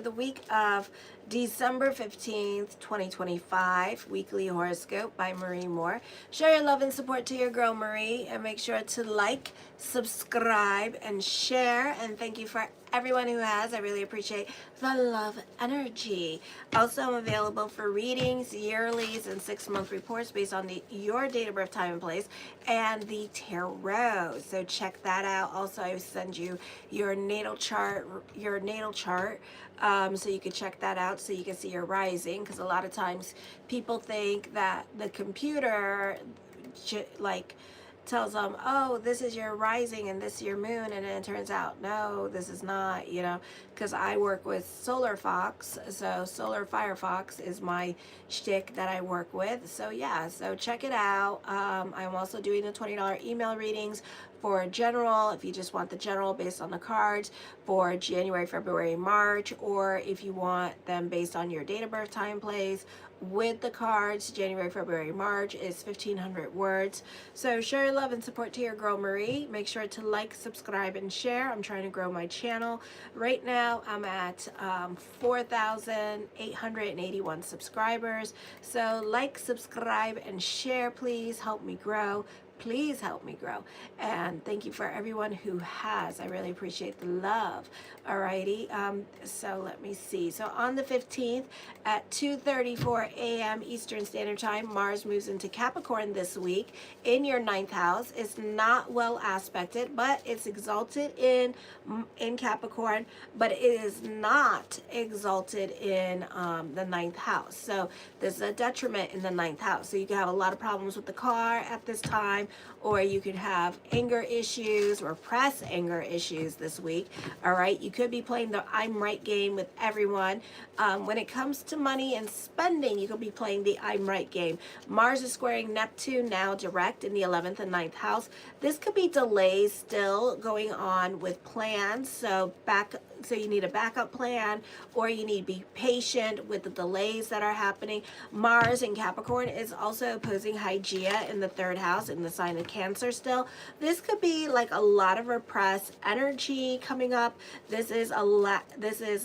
The week of December 15th, 2025, weekly horoscope by Marie Moore. Show your love and support to your girl Marie, and make sure to like, subscribe, and share. And thank you for everyone who has. I really appreciate the love energy. Also, I'm available for readings, yearlies, and 6-month reports based on your date of birth, time, and place, and the tarot. So check that out. Also, I send you your natal chart, so you can check that out so you can see your rising, because a lot of times people think that the computer like tells them, oh, this is your rising and this is your moon, and then it turns out, no, this is not, because I work with Solar Fox, so Solar Firefox is my shtick that I work with. So yeah, so check it out. I'm also doing the $20 email readings for general, if you just want the general based on the cards for January, February, March, or if you want them based on your date of birth, time, place, with the cards. January, February, March is 1,500 words. So show your love and support to your girl Marie. Make sure to like, subscribe, and share. I'm trying to grow my channel. Right now I'm at 4,881 subscribers. So like, subscribe, and share. Please help me grow. Please help me grow. And thank you for everyone who has. I really appreciate the love. Alrighty. So let me see. So on the 15th at 2:34 a.m. Eastern Standard Time, Mars moves into Capricorn this week in your 9th house. It's not well aspected, but it's exalted in Capricorn, but it is not exalted in the 9th house. So there's a detriment in the 9th house. So you can have a lot of problems with the car at this time, or you could have anger issues, repressed anger issues this week. All right, you could be playing the I'm right game with everyone. When it comes to money and spending, you could be playing the I'm right game. Mars is squaring Neptune now direct in the 11th and 9th house. This could be delays still going on with plans. So you need a backup plan, or you need to be patient with the delays that are happening. Mars in Capricorn is also opposing Hygeia in the 3rd house in the sign of Cancer still. This could be like a lot of repressed energy coming up. This is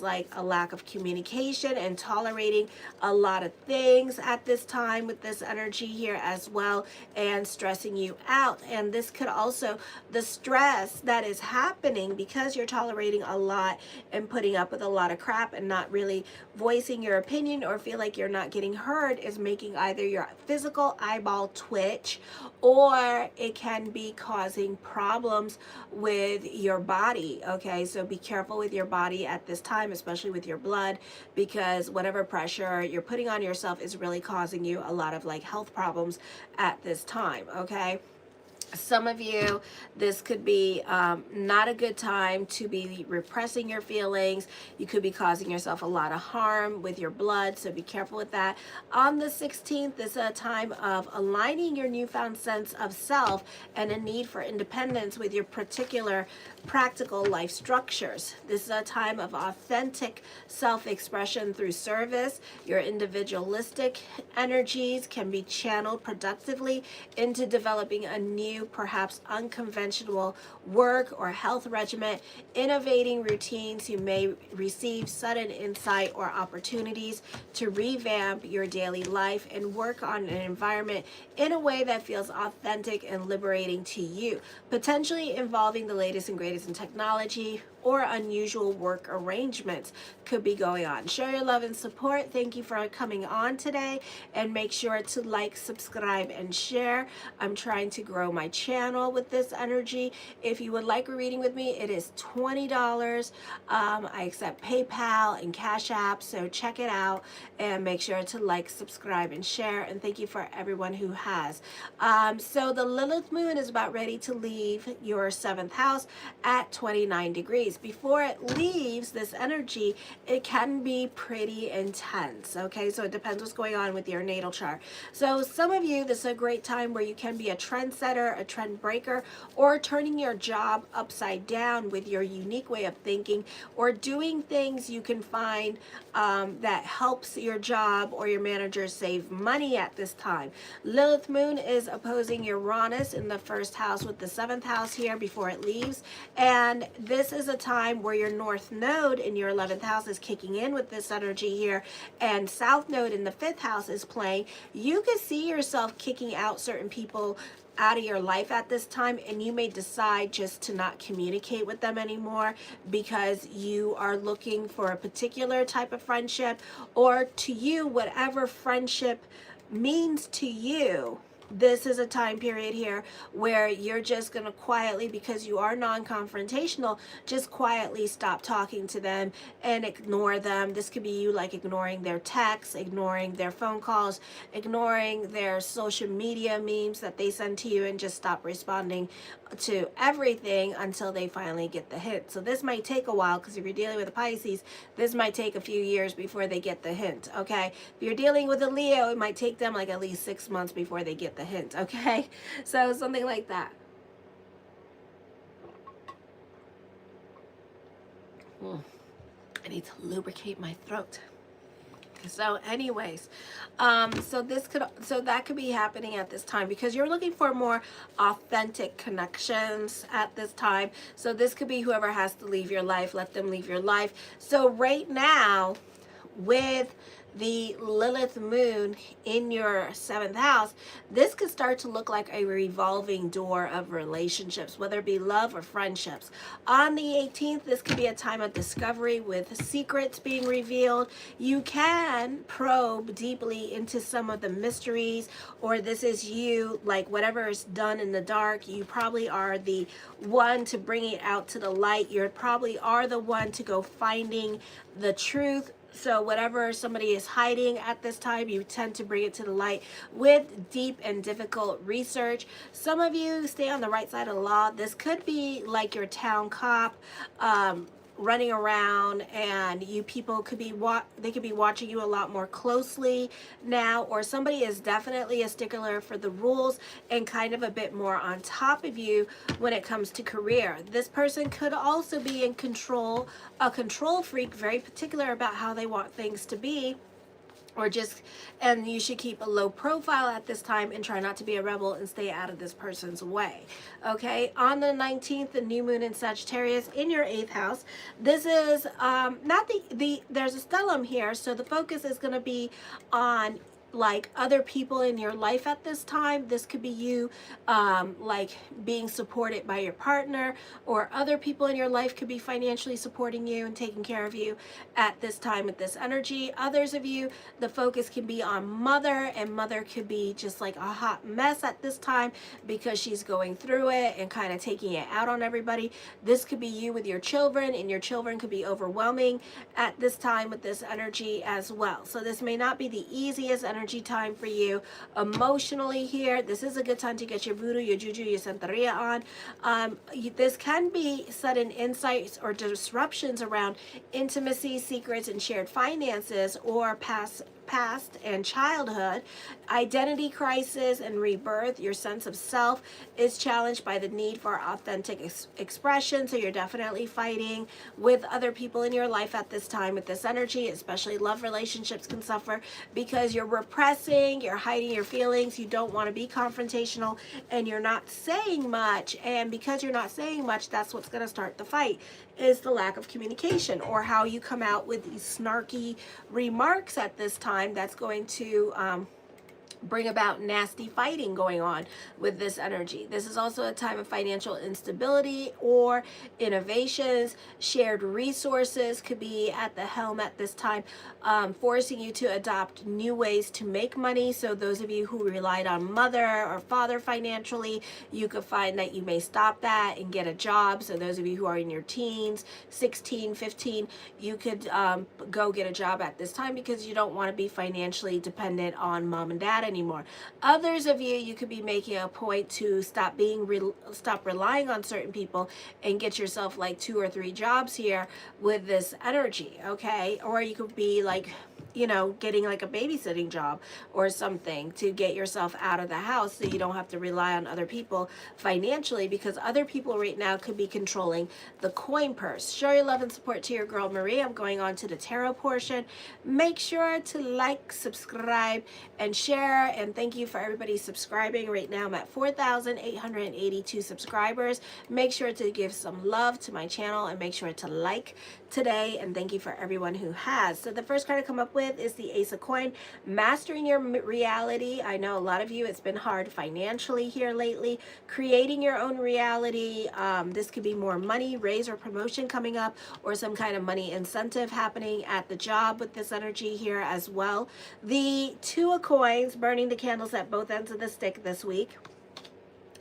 like a lack of communication and tolerating a lot of things at this time with this energy here as well, and stressing you out. And this could also, the stress that is happening because you're tolerating a lot and putting up with a lot of crap and not really voicing your opinion, or feel like you're not getting heard, is making either your physical eyeball twitch, or it can be causing problems with your body. Okay, so be careful with your body at this time, especially with your blood, because whatever pressure you're putting on yourself is really causing you a lot of like health problems at this time. Okay, some of you, this could be not a good time to be repressing your feelings. You could be causing yourself a lot of harm with your blood, so be careful with that. On the 16th is a time of aligning your newfound sense of self and a need for independence with your particular practical life structures. This is a time of authentic self-expression through service. Your individualistic energies can be channeled productively into developing a new, perhaps unconventional work or health regimen, innovating routines. You may receive sudden insight or opportunities to revamp your daily life and work on an environment in a way that feels authentic and liberating to you, potentially involving the latest and greatest in technology, or unusual work arrangements could be going on. Show your love and support. Thank you for coming on today, and make sure to like, subscribe, and share. I'm trying to grow my channel with this energy. If you would like a reading with me, it is $20. I accept PayPal and Cash App, so check it out, and make sure to like, subscribe, and share. And thank you for everyone who has. So the Lilith moon is about ready to leave your 7th house at 29 degrees. Before it leaves this energy, it can be pretty intense. Okay, so it depends what's going on with your natal chart. So some of you, this is a great time where you can be a trendsetter, a trend breaker, or turning your job upside down with your unique way of thinking, or doing things you can find that helps your job or your manager save money at this time. Lilith moon is opposing Uranus in the 1st house with the 7th house here before it leaves, and this is a time where your North Node in your 11th house is kicking in with this energy here, and South Node in the 5th house is playing. You can see yourself kicking out certain people out of your life at this time, and you may decide just to not communicate with them anymore because you are looking for a particular type of friendship, or to you, whatever friendship means to you. This is a time period here where you're just going to quietly, because you are non-confrontational, just quietly stop talking to them and ignore them. This could be you like ignoring their texts, ignoring their phone calls, ignoring their social media memes that they send to you, and just stop responding to everything until they finally get the hint. So this might take a while, because if you're dealing with a Pisces, this might take a few years before they get the hint, okay? If you're dealing with a Leo, it might take them like at least 6 months before they get the hint, okay? So something like that. I need to lubricate my throat. So anyways, so that could be happening at this time, because you're looking for more authentic connections at this time. So this could be whoever has to leave your life, let them leave your life. So right now, with the Lilith moon in your 7th house, this could start to look like a revolving door of relationships, whether it be love or friendships. On the 18th, this could be a time of discovery with secrets being revealed. You can probe deeply into some of the mysteries, or this is you, like whatever is done in the dark, you probably are the one to bring it out to the light. You probably are the one to go finding the truth. So whatever somebody is hiding at this time, you tend to bring it to the light with deep and difficult research. Some of you stay on the right side of the law. This could be like your town cop, running around, and you people could be they could be watching you a lot more closely now, or somebody is definitely a stickler for the rules and kind of a bit more on top of you when it comes to career. This person could also be in control, a control freak, very particular about how they want things to be, or just, and you should keep a low profile at this time and try not to be a rebel and stay out of this person's way. Okay, on the 19th, the new moon in Sagittarius in your 8th house. This is not there's a stellium here, so the focus is going to be on like other people in your life at this time. This could be you like being supported by your partner, or other people in your life could be financially supporting you and taking care of you at this time with this energy. Others of you, the focus can be on mother, and mother could be just like a hot mess at this time because she's going through it and kind of taking it out on everybody. This could be you with your children, and your children could be overwhelming at this time with this energy as well. So this may not be the easiest energy time for you emotionally here. This is a good time to get your voodoo, your juju, your santeria on. This can be sudden insights or disruptions around intimacy, secrets, and shared finances, or past and childhood. Identity crisis and rebirth. Your sense of self is challenged by the need for authentic expression, so you're definitely fighting with other people in your life at this time with this energy. Especially love relationships can suffer because you're repressing, you're hiding your feelings, you don't want to be confrontational, and you're not saying much. And because you're not saying much, that's what's going to start the fight, is the lack of communication, or how you come out with these snarky remarks at this time. That's going to bring about nasty fighting going on with this energy. This is also a time of financial instability or innovations. Shared resources could be at the helm at this time, forcing you to adopt new ways to make money. So those of you who relied on mother or father financially, you could find that you may stop that and get a job. So those of you who are in your teens, 16, 15, you could go get a job at this time because you don't want to be financially dependent on mom and dad anymore. Others of you, you could be making a point to stop relying on certain people and get yourself like 2 or 3 jobs here with this energy, okay? Or you could be like you know, getting like a babysitting job or something to get yourself out of the house so you don't have to rely on other people financially, because other people right now could be controlling the coin purse. Show your love and support to your girl Marie. I'm going on to the tarot portion. Make sure to like, subscribe, and share. And thank you for everybody subscribing. Right now I'm at 4,882 subscribers. Make sure to give some love to my channel and make sure to like today, and thank you for everyone who has. So the first card I come up with is the Ace of Coin, mastering your reality. I know a lot of you, it's been hard financially here lately, creating your own reality. This could be more money, raise or promotion coming up, or some kind of money incentive happening at the job with this energy here as well. The Two of Coins, burning the candles at both ends of the stick this week.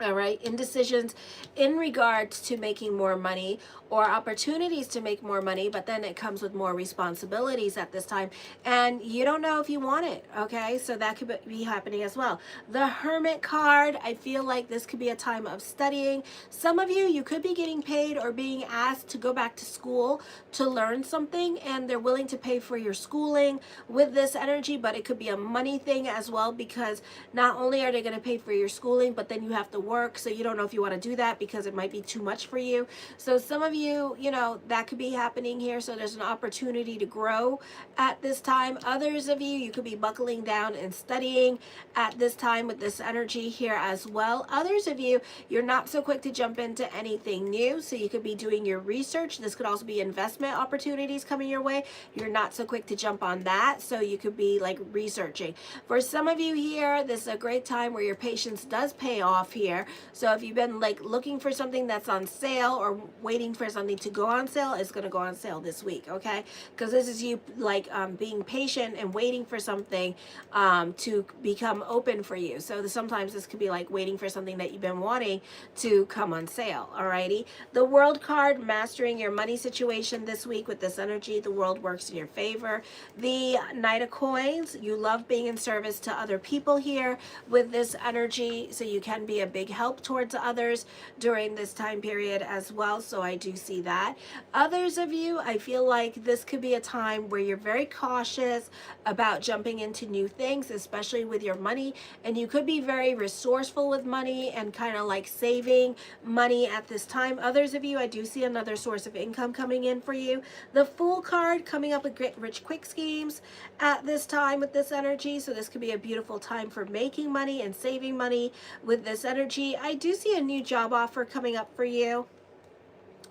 All right, indecisions in regards to making more money or opportunities to make more money, but then it comes with more responsibilities at this time and you don't know if you want it. Okay, so that could be happening as well. The Hermit card, I feel like this could be a time of studying. Some of you could be getting paid or being asked to go back to school to learn something, and they're willing to pay for your schooling with this energy, but it could be a money thing as well, because not only are they going to pay for your schooling, but then you have to work, so you don't know if you want to do that because it might be too much for you. So some of you, you know, that could be happening here. So there's an opportunity to grow at this time. Others of you could be buckling down and studying at this time with this energy here as well. Others of you, you're not so quick to jump into anything new, so you could be doing your research. This could also be investment opportunities coming your way. You're not so quick to jump on that, so you could be like researching. For some of you here, this is a great time where your patience does pay off here. So if you've been like looking for something that's on sale or waiting for something to go on sale, it's going to go on sale this week, okay? Because this is you like being patient and waiting for something to become open for you. So sometimes this could be like waiting for something that you've been wanting to come on sale. Alrighty. The World card, mastering your money situation this week with this energy. The world works in your favor. The Knight of Coins, you love being in service to other people here with this energy, so you can be a big help towards others during this time period as well. So I do see that. Others of you, I feel like this could be a time where you're very cautious about jumping into new things, especially with your money, and you could be very resourceful with money and kind of like saving money at this time. Others of you, I do see another source of income coming in for you. The Fool card, coming up with Get Rich Quick schemes at this time with this energy. So this could be a beautiful time for making money and saving money with this energy. I do see a new job offer coming up for you.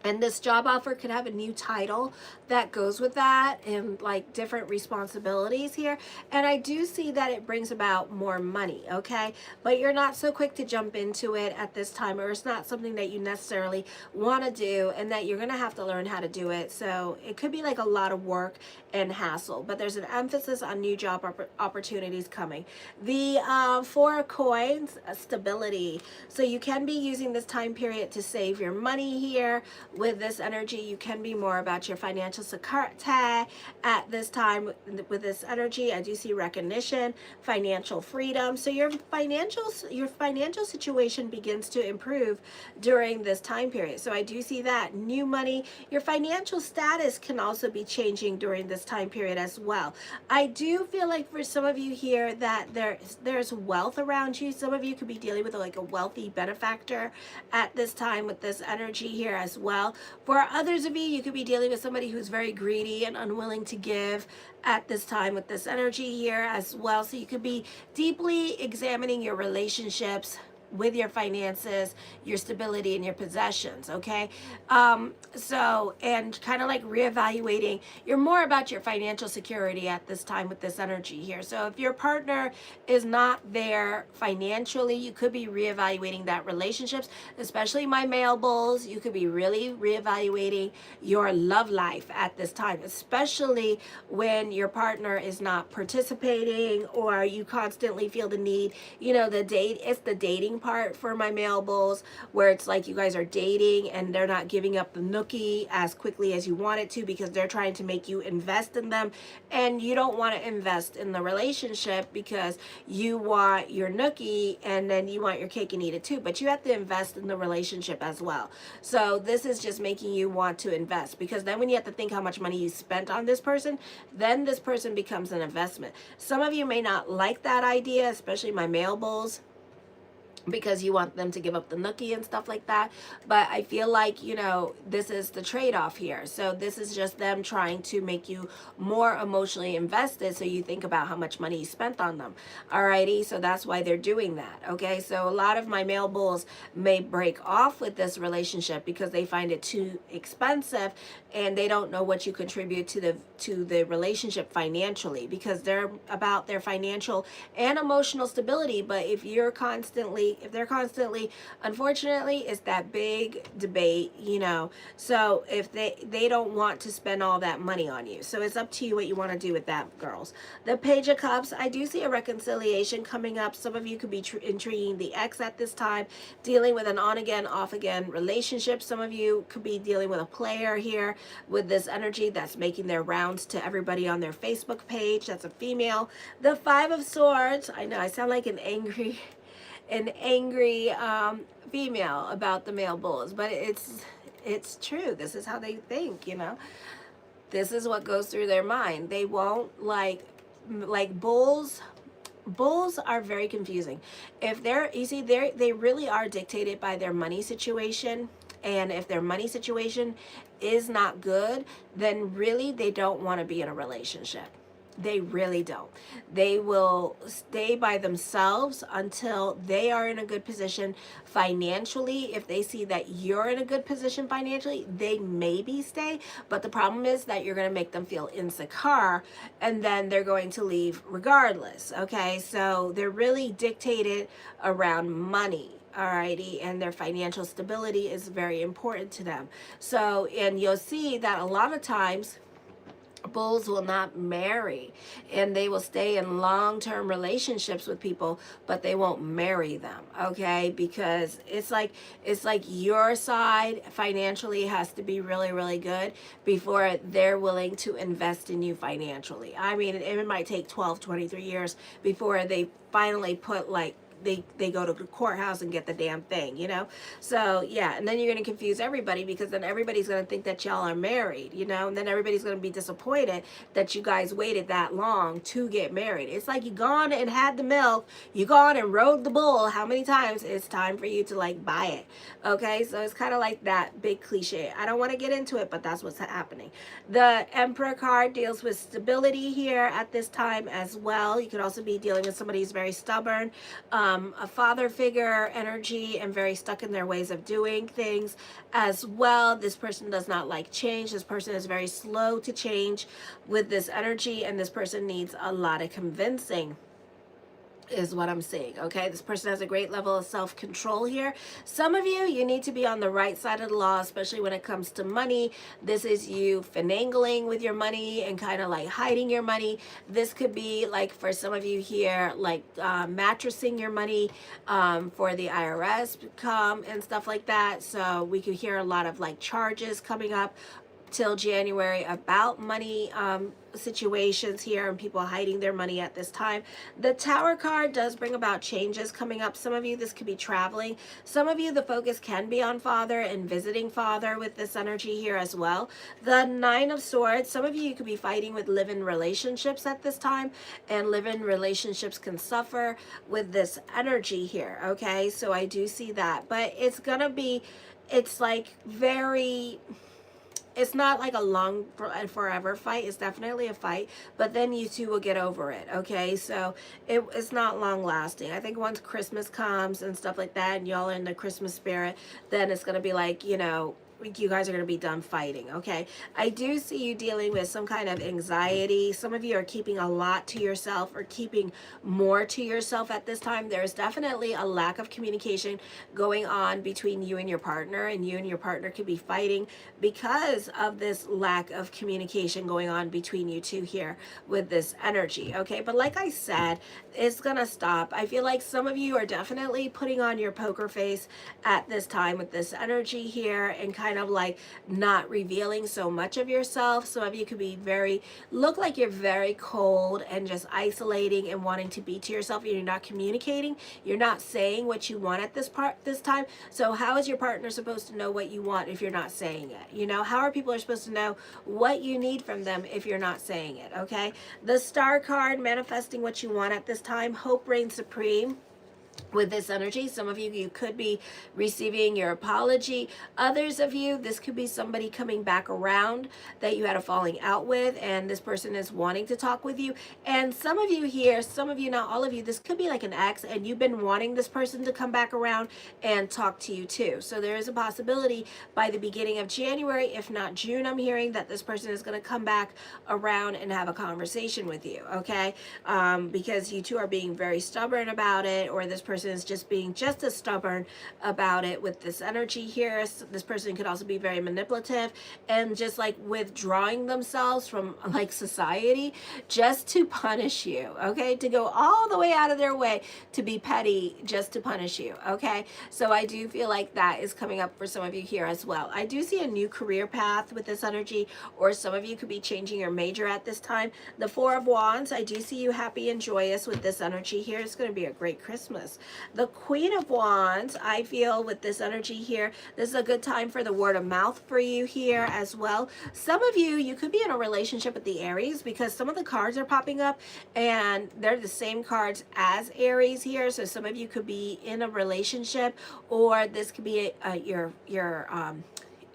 And this job offer could have a new title that goes with that and like different responsibilities here. And I do see that it brings about more money, okay? But you're not so quick to jump into it at this time, or it's not something that you necessarily want to do and that you're going to have to learn how to do it. So it could be like a lot of work and hassle, but there's an emphasis on new job opportunities coming. The Four of Coins, stability. So you can be using this time period to save your money here. With this energy, you can be more about your financial security at this time. With this energy, I do see recognition, financial freedom. So your financial situation begins to improve during this time period. So I do see that new money. Your financial status can also be changing during this time period as well. I do feel like for some of you here that there's wealth around you. Some of you could be dealing with like a wealthy benefactor at this time with this energy here as well. For others of you, you could be dealing with somebody who's very greedy and unwilling to give at this time with this energy here as well. So you could be deeply examining your relationships with your finances, your stability, and your possessions, okay? And kind of like reevaluating, you're more about your financial security at this time with this energy here. So if your partner is not there financially, you could be reevaluating that relationships, especially my male bulls. You could be really reevaluating your love life at this time, especially when your partner is not participating or you constantly feel the need, you know, it's the dating part for my male bulls, where it's like you guys are dating and they're not giving up the nookie as quickly as you want it to, because they're trying to make you invest in them, and you don't want to invest in the relationship because you want your nookie and then you want your cake and eat it too, but you have to invest in the relationship as well. So this is just making you want to invest, because then when you have to think how much money you spent on this person, then this person becomes an investment. Some of you may not like that idea, especially my male bulls, because you want them to give up the nookie and stuff like that. But I feel like, you know, this is the trade-off here. So this is just them trying to make you more emotionally invested, so you think about how much money you spent on them. Alrighty, so that's why they're doing that. Okay, so a lot of my male bulls may break off with this relationship because they find it too expensive, and they don't know what you contribute to the relationship financially, because they're about their financial and emotional stability. But if they're constantly, unfortunately, it's that big debate, you know. So if they don't want to spend all that money on you, so it's up to you what you want to do with that, girls. The Page of Cups, I do see a reconciliation coming up. Some of you could be intriguing the ex at this time, dealing with an on again, off again relationship. Some of you could be dealing with a player here with this energy that's making their rounds to everybody on their Facebook page. That's a female. The Five of Swords, I know I sound like an angry female about the male bulls, but it's true. This is how they think, you know. This is what goes through their mind. They won't like bulls. Bulls are very confusing. If they really are dictated by their money situation. And if their money situation is not good, then really they don't want to be in a relationship. They really don't. They will stay by themselves until they are in a good position financially. If they see that you're in a good position financially, they maybe stay. But the problem is that you're going to make them feel insecure, and then they're going to leave regardless. Okay, so they're really dictated around money. Alrighty, and their financial stability is very important to them. So, and you'll see that a lot of times bulls will not marry, and they will stay in long-term relationships with people, but they won't marry them. Okay, because it's like your side financially has to be really, really good before they're willing to invest in you financially. I mean, it might take 12, 23 years before they finally put like they go to the courthouse and get the damn thing, you know. So yeah, and then you're going to confuse everybody, because then everybody's going to think that y'all are married, you know, and then everybody's going to be disappointed that you guys waited that long to get married. It's like you gone and had the milk, you gone and rode the bull how many times, it's time for you to like buy it. Okay, so it's kind of like that big cliche. I don't want to get into it, but that's what's happening. The Emperor card deals with stability here at this time as well. You could also be dealing with somebody who's very stubborn, a father figure energy, and very stuck in their ways of doing things as well. This person does not like change. This person is very slow to change with this energy, and this person needs a lot of convincing, is what I'm seeing. Okay, this person has a great level of self-control here. Some of you need to be on the right side of the law, especially when it comes to money. This is you finagling with your money and kind of like hiding your money. This could be like, for some of you here, like mattressing your money for the IRS come and stuff like that. So we could hear a lot of like charges coming up till January about money situations here, and people hiding their money at this time. The Tower card does bring about changes coming up. Some of you, this could be traveling. Some of you, the focus can be on father and visiting father with this energy here as well. The Nine of Swords, some of you could be fighting with live-in relationships at this time, and live-in relationships can suffer with this energy here. Okay, so I do see that, but it's gonna be, it's like very, it's not like a long and forever fight. It's definitely a fight, but then you two will get over it. Okay, so it's not long lasting. I think once Christmas comes and stuff like that, and y'all are in the Christmas spirit, then it's gonna be like, you know, you guys are going to be done fighting, okay? I do see you dealing with some kind of anxiety. Some of you are keeping a lot to yourself or keeping more to yourself at this time. There's definitely a lack of communication going on between you and your partner, and you and your partner could be fighting because of this lack of communication going on between you two here with this energy, okay? But like I said, it's gonna stop. I feel like some of you are definitely putting on your poker face at this time with this energy here and kind of like not revealing so much of yourself. Some of you could be look like you're very cold and just isolating and wanting to be to yourself, and you're not communicating. You're not saying what you want at this time. So how is your partner supposed to know what you want if you're not saying it? You know, how are people supposed to know what you need from them if you're not saying it? Okay, the Star card, manifesting what you want at this time. Hope reigns supreme with this energy. Some of you could be receiving your apology. Others of you, this could be somebody coming back around that you had a falling out with, and this person is wanting to talk with you. And some of you here, some of you, not all of you, this could be like an ex, and you've been wanting this person to come back around and talk to you too. So there is a possibility by the beginning of January, if not June, I'm hearing that this person is going to come back around and have a conversation with you, okay? Because you two are being very stubborn about it, or this person is just being just as stubborn about it with this energy here. This person could also be very manipulative and just like withdrawing themselves from like society just to punish you, okay? To go all the way out of their way to be petty just to punish you, okay? So I do feel like that is coming up for some of you here as well. I do see a new career path with this energy, or some of you could be changing your major at this time. The Four of Wands, I do see you happy and joyous with this energy here. It's going to be a great Christmas. The Queen of Wands, I feel with this energy here, this is a good time for the word of mouth for you here as well. Some of you, you could be in a relationship with the Aries, because some of the cards are popping up and they're the same cards as Aries here. So some of you could be in a relationship, or this could be your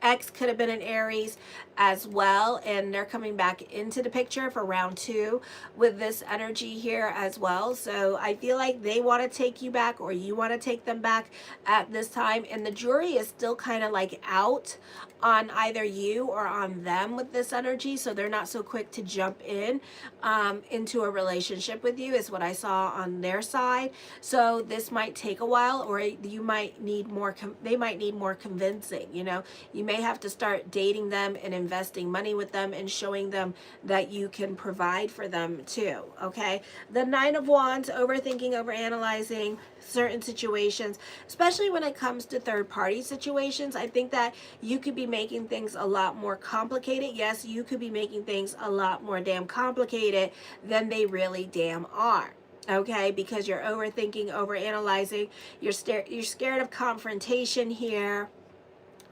ex could have been an Aries as well, and they're coming back into the picture for round 2 with this energy here as well. So I feel like they want to take you back, or you want to take them back at this time, and the jury is still kind of like out on either you or on them with this energy, so they're not so quick to jump into a relationship with you, is what I saw on their side. So this might take a while, or you might need more they might need more convincing. You know, you may have to start dating them and investing money with them and showing them that you can provide for them too, okay? The Nine of Wands, overthinking, overanalyzing certain situations, especially when it comes to third-party situations. I think that you could be making things a lot more complicated. Yes, you could be making things a lot more damn complicated than they really damn are. Okay, because you're overthinking, overanalyzing, you're scared of confrontation here,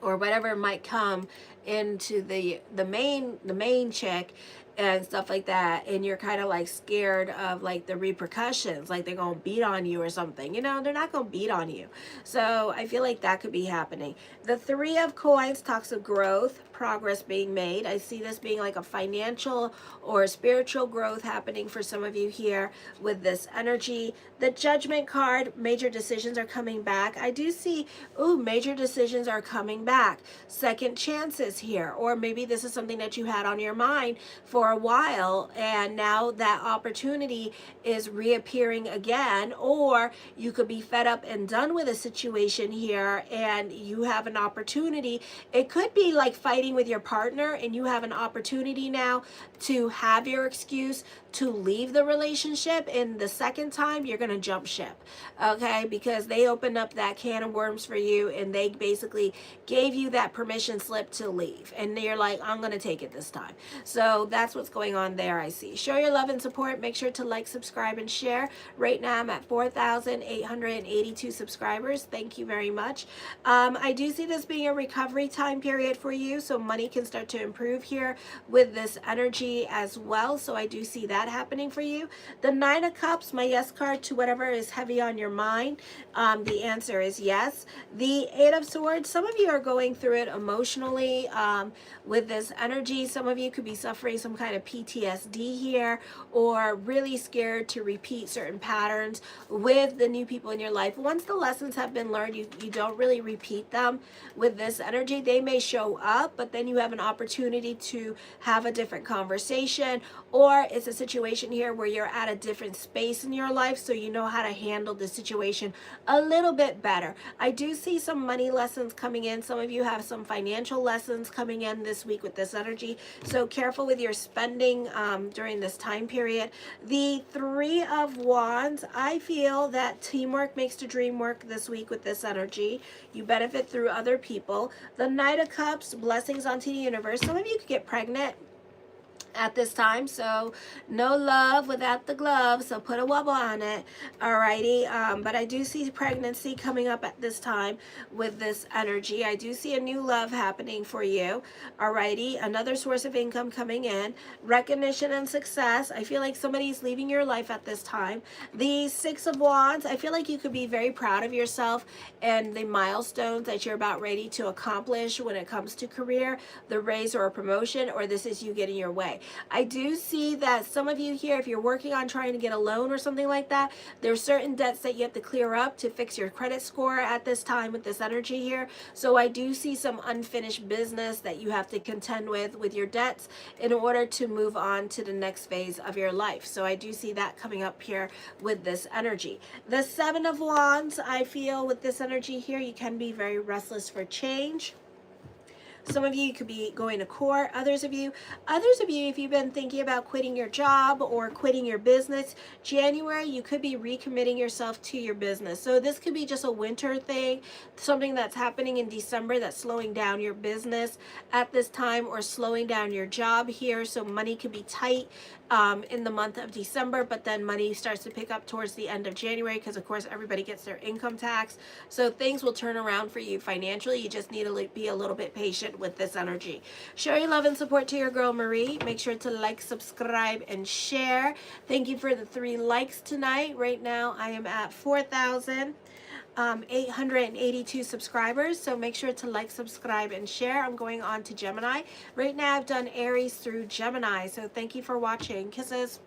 or whatever might come into the main chick and stuff like that, and you're kind of like scared of like the repercussions, like they're gonna beat on you or something. You know, they're not gonna beat on you. So I feel like that could be happening. The Three of Coins talks of growth, progress being made. I see this being like a financial or spiritual growth happening for some of you here with this energy. The Judgment card, major decisions are coming back. I do see, ooh, major decisions are coming back. Second chances here, or maybe this is something that you had on your mind for a while, and now that opportunity is reappearing again, or you could be fed up and done with a situation here and you have an opportunity. It could be like fighting with your partner, and you have an opportunity now to have your excuse to leave the relationship, and the second time you're going to jump ship, okay? Because they opened up that can of worms for you, and they basically gave you that permission slip to leave, and you're like, I'm going to take it this time. So that's what's going on there. I see. Show your love and support. Make sure to like, subscribe, and share. Right now I'm at 4,882 subscribers. Thank you very much. I do see this being a recovery time period for you, so so money can start to improve here with this energy as well. So I do see that happening for you. The Nine of Cups, my yes card to whatever is heavy on your mind. The answer is yes. The Eight of Swords, some of you are going through it emotionally with this energy. Some of you could be suffering some kind of PTSD here, or really scared to repeat certain patterns with the new people in your life. Once the lessons have been learned, you don't really repeat them with this energy. They may show up, but then you have an opportunity to have a different conversation, or it's a situation here where you're at a different space in your life, so you know how to handle the situation a little bit better. I do see some money lessons coming in. Some of you have some financial lessons coming in this week with this energy, so careful with your spending during this time period. The Three of Wands, I feel that teamwork makes the dream work this week with this energy. You benefit through other people. The Knight of Cups, blessings onto the universe. Some of you could get pregnant at this time, so no love without the glove, so put a wobble on it. Alrighty, but I do see pregnancy coming up at this time with this energy. I do see a new love happening for you. Alrighty, another source of income coming in, recognition and success. I feel like somebody's leaving your life at this time. The Six of Wands, I feel like you could be very proud of yourself and the milestones that you're about ready to accomplish when it comes to career, the raise or a promotion, or this is you getting your way. I do see that some of you here, if you're working on trying to get a loan or something like that, there's certain debts that you have to clear up to fix your credit score at this time with this energy here. So I do see some unfinished business that you have to contend with your debts in order to move on to the next phase of your life. So I do see that coming up here with this energy. The Seven of Wands, I feel with this energy here, you can be very restless for change. Some of you could be going to court. Others of you, if you've been thinking about quitting your job or quitting your business, January, you could be recommitting yourself to your business. So this could be just a winter thing, something that's happening in December that's slowing down your business at this time, or slowing down your job here. So money could be tight in the month of December, but then money starts to pick up towards the end of January, because of course everybody gets their income tax. So things will turn around for you financially. You just need to be a little bit patient with this energy. Show your love and support to your girl Marie. Make sure to like, subscribe, and share. Thank you for the 3 likes tonight. Right now I am at 4,882 subscribers, so make sure to like, subscribe, and share. I'm going on to Gemini. Right now I've done Aries through Gemini, so thank you for watching. Kisses.